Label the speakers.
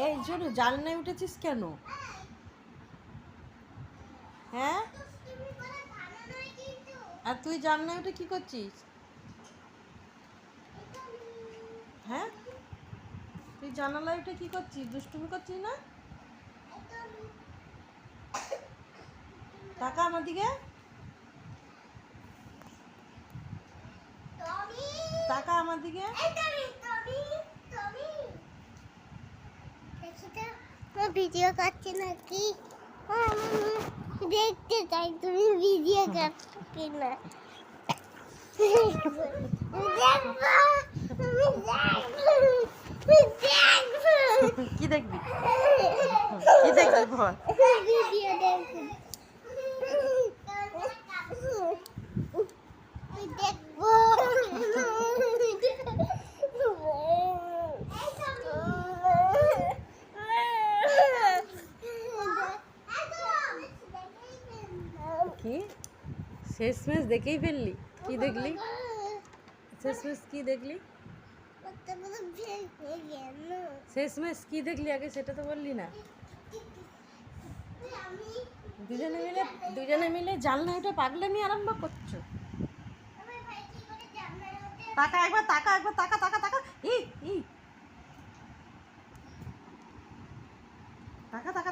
Speaker 1: এই জন্য জানলায় উঠেছিস কেন? হ্যাঁ, আর তুই জানলায় উঠে কি করছিস? হ্যাঁ, তুই জানালায় উঠে কি করছিস? দুষ্টুমি করছিস না? টাকা আমার দিকে, টাকা আমার দিকে।
Speaker 2: ভিডিও করছি নাকি? দেখতে চাই তুমি ভিডিও করছো কিনা।
Speaker 1: কি দেখবি? কি দেখবি বল?
Speaker 2: ভিডিও দেখবো। দেখবো।
Speaker 1: কি শেষমেশ দেখেই ফেললি? কি দেখলি শেষমেশ? কি দেখলি শেষমেশ? কি দেখলি আগে সেটা তো বললি না। দুজনে মিলে জানলায় উঠে পাগলামি আরম্ভ করছো। টাকা একবার, টাকা একবার, টাকা টাকা টাকা। ই টাকা টাকা